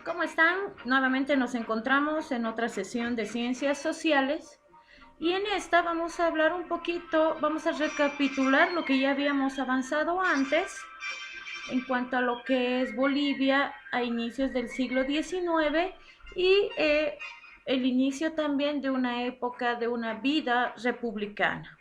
¿Cómo están? Nuevamente nos encontramos en otra sesión de ciencias sociales y en esta vamos a hablar un poquito, vamos a recapitular lo que ya habíamos avanzado antes en cuanto a lo que es Bolivia a inicios del siglo XIX y el inicio también de una época de una vida republicana.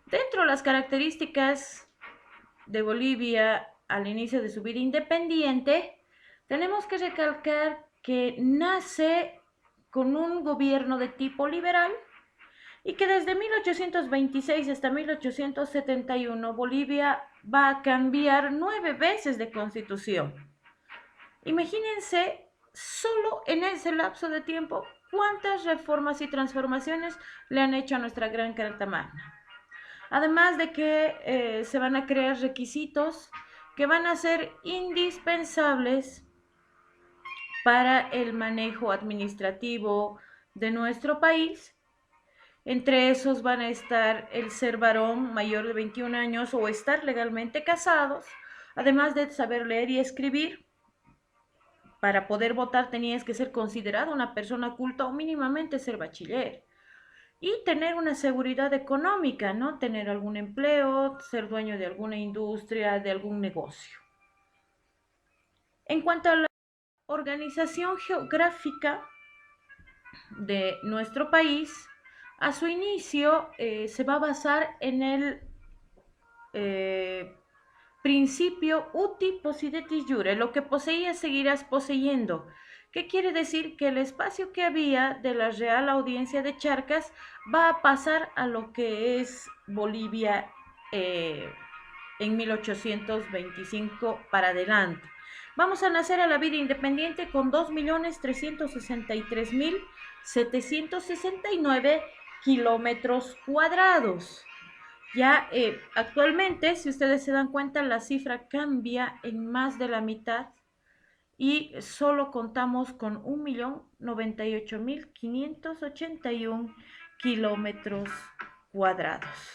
Dentro de las características de Bolivia al inicio de su vida independiente, tenemos que recalcar que nace con un gobierno de tipo liberal y que desde 1826 hasta 1871 Bolivia va a cambiar 9 veces de constitución. Imagínense solo en ese lapso de tiempo cuántas reformas y transformaciones le han hecho a nuestra gran Carta Magna. Además de que se van a crear requisitos que van a ser indispensables para el manejo administrativo de nuestro país. Entre esos van a estar el ser varón mayor de 21 años o estar legalmente casados, además de saber leer y escribir. Para poder votar tenías que ser considerado una persona culta o mínimamente ser bachiller. Y tener una seguridad económica, ¿no? Tener algún empleo, ser dueño de alguna industria, de algún negocio. En cuanto a la organización geográfica de nuestro país, a su inicio se va a basar en el eh, principio uti possidetis jure, lo que poseías seguirás poseyendo. ¿Qué quiere decir? Que el espacio que había de la Real Audiencia de Charcas va a pasar a lo que es Bolivia eh, en 1825 para adelante. Vamos a nacer a la vida independiente con 2.363.769 kilómetros cuadrados. Ya actualmente, si ustedes se dan cuenta, la cifra cambia en más de la mitad y solo contamos con 1.098.581 kilómetros cuadrados.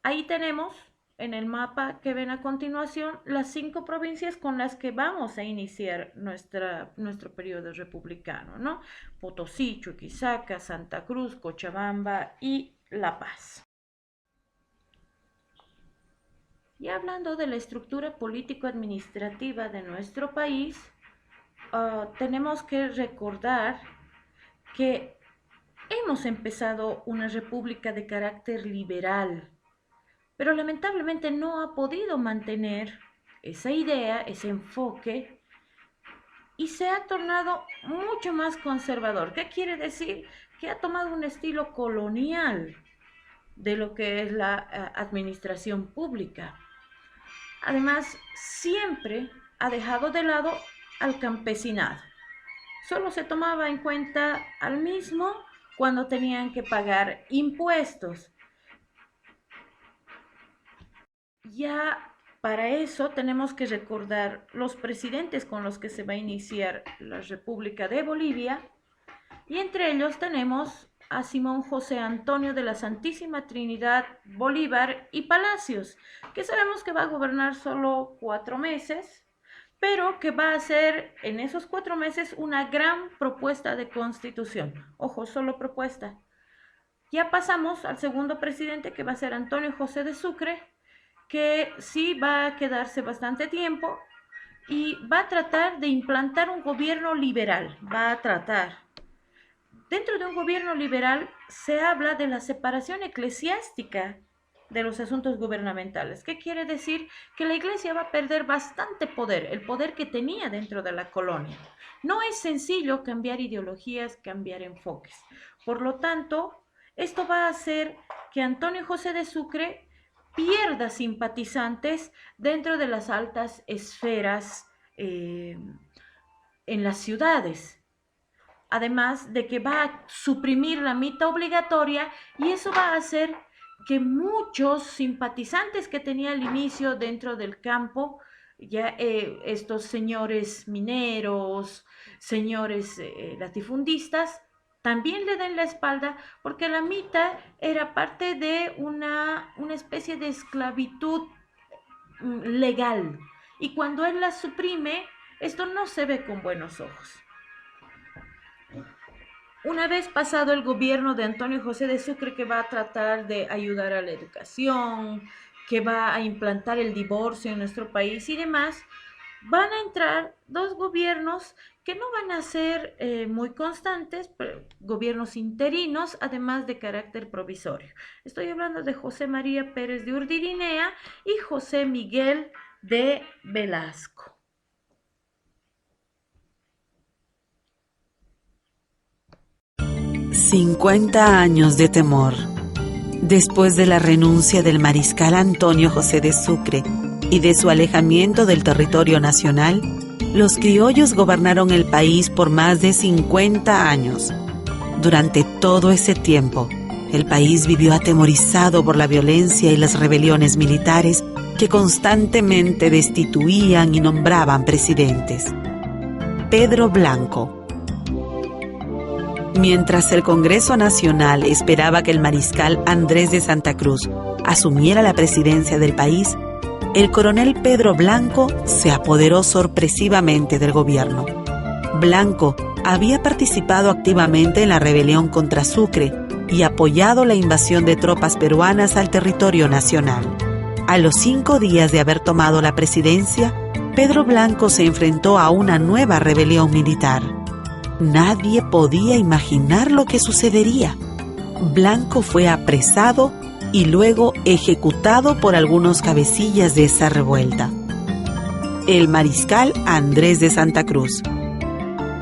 Ahí tenemos en el mapa que ven a continuación las 5 provincias con las que vamos a iniciar nuestro periodo republicano, ¿no? Potosí, Chuquisaca, Santa Cruz, Cochabamba y La Paz. Y hablando de la estructura político-administrativa de nuestro país, tenemos que recordar que hemos empezado una república de carácter liberal, pero lamentablemente no ha podido mantener esa idea, ese enfoque, y se ha tornado mucho más conservador. ¿Qué quiere decir? Que ha tomado un estilo colonial de lo que es la administración pública. Además, siempre ha dejado de lado al campesinado. Solo se tomaba en cuenta al mismo cuando tenían que pagar impuestos. Ya para eso tenemos que recordar los presidentes con los que se va a iniciar la República de Bolivia, y entre ellos tenemos a Simón José Antonio de la Santísima Trinidad Bolívar y Palacios, que sabemos que va a gobernar solo 4 meses, pero que va a hacer en esos 4 meses una gran propuesta de constitución. Ojo, solo propuesta. Ya pasamos al segundo presidente, que va a ser Antonio José de Sucre, que sí va a quedarse bastante tiempo y va a tratar de implantar un gobierno liberal. Va a tratar. Dentro de un gobierno liberal se habla de la separación eclesiástica de los asuntos gubernamentales. ¿Qué quiere decir? Que la iglesia va a perder bastante poder, el poder que tenía dentro de la colonia. No es sencillo cambiar ideologías, cambiar enfoques. Por lo tanto, esto va a hacer que Antonio José de Sucre pierda simpatizantes dentro de las altas esferas en las ciudades. Además de que va a suprimir la mita obligatoria, y eso va a hacer que muchos simpatizantes que tenía al inicio dentro del campo, ya estos señores mineros, señores latifundistas, también le den la espalda, porque la mita era parte de una especie de esclavitud legal. Y cuando él la suprime, esto no se ve con buenos ojos. Una vez pasado el gobierno de Antonio José de Sucre, que va a tratar de ayudar a la educación, que va a implantar el divorcio en nuestro país y demás, van a entrar dos gobiernos que no van a ser muy constantes, pero gobiernos interinos, además de carácter provisorio. Estoy hablando de José María Pérez de Urdirinea y José Miguel de Velasco. «50 años de temor». Después de la renuncia del mariscal Antonio José de Sucre y de su alejamiento del territorio nacional, los criollos gobernaron el país por más de 50 años. Durante todo ese tiempo, el país vivió atemorizado por la violencia y las rebeliones militares que constantemente destituían y nombraban presidentes. Pedro Blanco. Mientras el Congreso Nacional esperaba que el mariscal Andrés de Santa Cruz asumiera la presidencia del país, el coronel Pedro Blanco se apoderó sorpresivamente del gobierno. Blanco había participado activamente en la rebelión contra Sucre y apoyado la invasión de tropas peruanas al territorio nacional. A los 5 días de haber tomado la presidencia, Pedro Blanco se enfrentó a una nueva rebelión militar. Nadie podía imaginar lo que sucedería. Blanco fue apresado y luego ejecutado por algunos cabecillas de esa revuelta. El mariscal Andrés de Santa Cruz.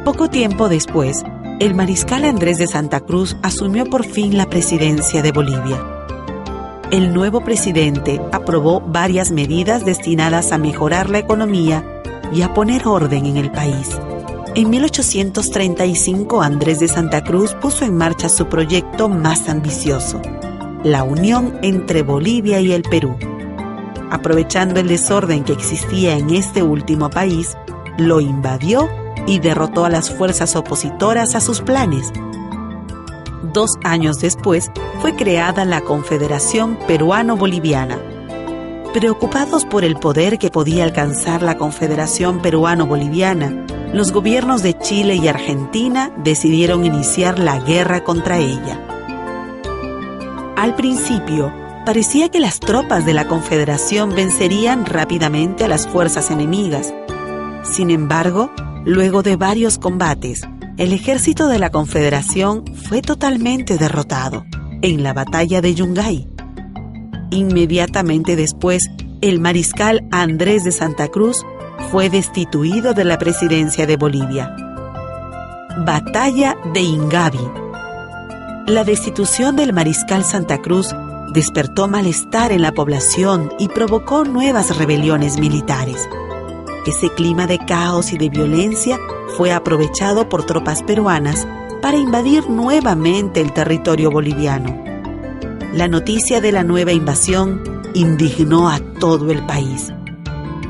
Poco tiempo después, el mariscal Andrés de Santa Cruz asumió por fin la presidencia de Bolivia. El nuevo presidente aprobó varias medidas destinadas a mejorar la economía y a poner orden en el país. En 1835, Andrés de Santa Cruz puso en marcha su proyecto más ambicioso, la unión entre Bolivia y el Perú. Aprovechando el desorden que existía en este último país, lo invadió y derrotó a las fuerzas opositoras a sus planes. 2 años después, fue creada la Confederación Peruano-Boliviana. Preocupados por el poder que podía alcanzar la Confederación Peruano-Boliviana, los gobiernos de Chile y Argentina decidieron iniciar la guerra contra ella. Al principio, parecía que las tropas de la Confederación vencerían rápidamente a las fuerzas enemigas. Sin embargo, luego de varios combates, el ejército de la Confederación fue totalmente derrotado en la batalla de Yungay. Inmediatamente después, el mariscal Andrés de Santa Cruz fue destituido de la presidencia de Bolivia. Batalla de Ingavi. La destitución del mariscal Santa Cruz despertó malestar en la población y provocó nuevas rebeliones militares. Ese clima de caos y de violencia fue aprovechado por tropas peruanas para invadir nuevamente el territorio boliviano. La noticia de la nueva invasión indignó a todo el país.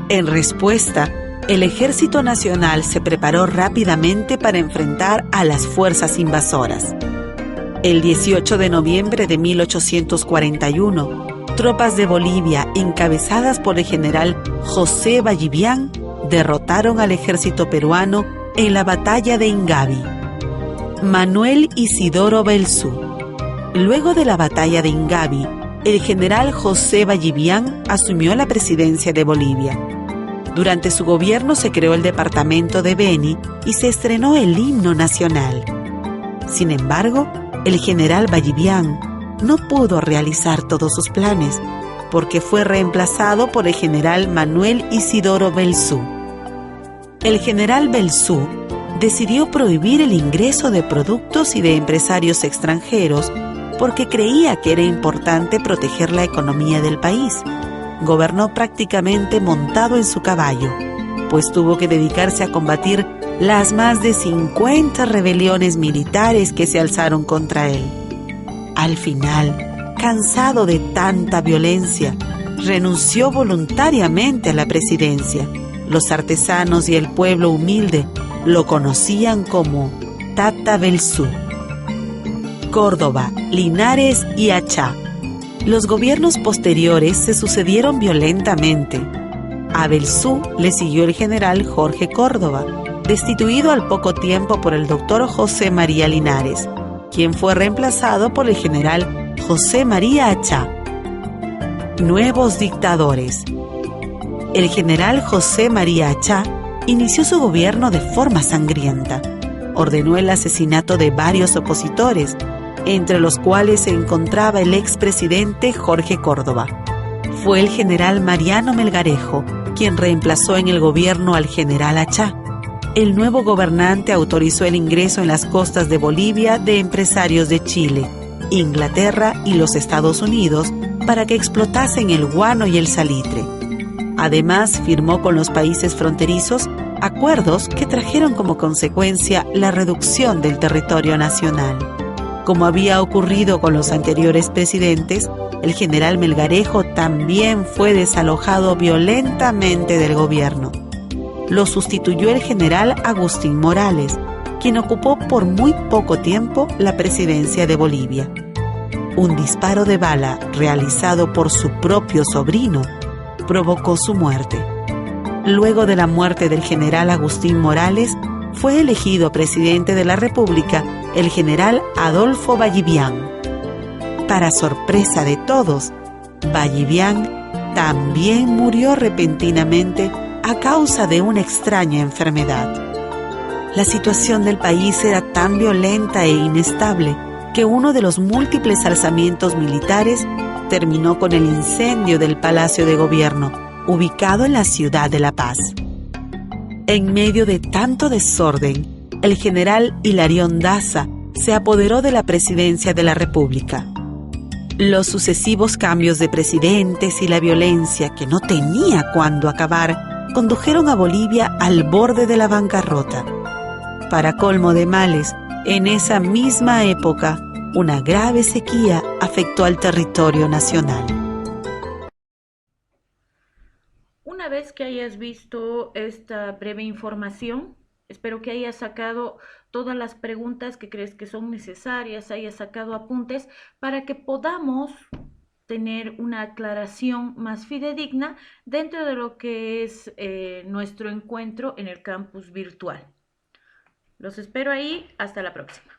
En respuesta, el Ejército Nacional se preparó rápidamente para enfrentar a las fuerzas invasoras. El 18 de noviembre de 1841, tropas de Bolivia, encabezadas por el general José Vallivian, derrotaron al ejército peruano en la batalla de Ingavi. Manuel Isidoro Belzú. Luego de la batalla de Ingavi, el general José Vallivian asumió la presidencia de Bolivia. Durante su gobierno se creó el departamento de Beni y se estrenó el himno nacional. Sin embargo, el general Vallivian no pudo realizar todos sus planes porque fue reemplazado por el general Manuel Isidoro Belzú. El general Belzú decidió prohibir el ingreso de productos y de empresarios extranjeros porque creía que era importante proteger la economía del país. Gobernó prácticamente montado en su caballo, pues tuvo que dedicarse a combatir las más de 50 rebeliones militares que se alzaron contra él. Al final, cansado de tanta violencia, renunció voluntariamente a la presidencia. Los artesanos y el pueblo humilde lo conocían como Tata Belzú. Córdoba, Linares y Achá. Los gobiernos posteriores se sucedieron violentamente. A Belzú le siguió el general Jorge Córdoba, destituido al poco tiempo por el doctor José María Linares, quien fue reemplazado por el general José María Achá. Nuevos dictadores. El general José María Achá inició su gobierno de forma sangrienta. Ordenó el asesinato de varios opositores, entre los cuales se encontraba el expresidente Jorge Córdoba. Fue el general Mariano Melgarejo quien reemplazó en el gobierno al general Achá. El nuevo gobernante autorizó el ingreso en las costas de Bolivia de empresarios de Chile, Inglaterra y los Estados Unidos para que explotasen el guano y el salitre. Además, firmó con los países fronterizos acuerdos que trajeron como consecuencia la reducción del territorio nacional. Como había ocurrido con los anteriores presidentes, el general Melgarejo también fue desalojado violentamente del gobierno. Lo sustituyó el general Agustín Morales, quien ocupó por muy poco tiempo la presidencia de Bolivia. Un disparo de bala realizado por su propio sobrino provocó su muerte. Luego de la muerte del general Agustín Morales, fue elegido presidente de la República el general Adolfo Vallivian. Para sorpresa de todos, Vallivian también murió repentinamente a causa de una extraña enfermedad. La situación del país era tan violenta e inestable que uno de los múltiples alzamientos militares terminó con el incendio del Palacio de Gobierno, ubicado en la ciudad de La Paz. En medio de tanto desorden, el general Hilarión Daza se apoderó de la presidencia de la República. Los sucesivos cambios de presidentes y la violencia que no tenía cuándo acabar condujeron a Bolivia al borde de la bancarrota. Para colmo de males, en esa misma época, una grave sequía afectó al territorio nacional. Una vez que hayas visto esta breve información, espero que hayas sacado todas las preguntas que crees que son necesarias, hayas sacado apuntes para que podamos tener una aclaración más fidedigna dentro de lo que es nuestro encuentro en el campus virtual. Los espero ahí. Hasta la próxima.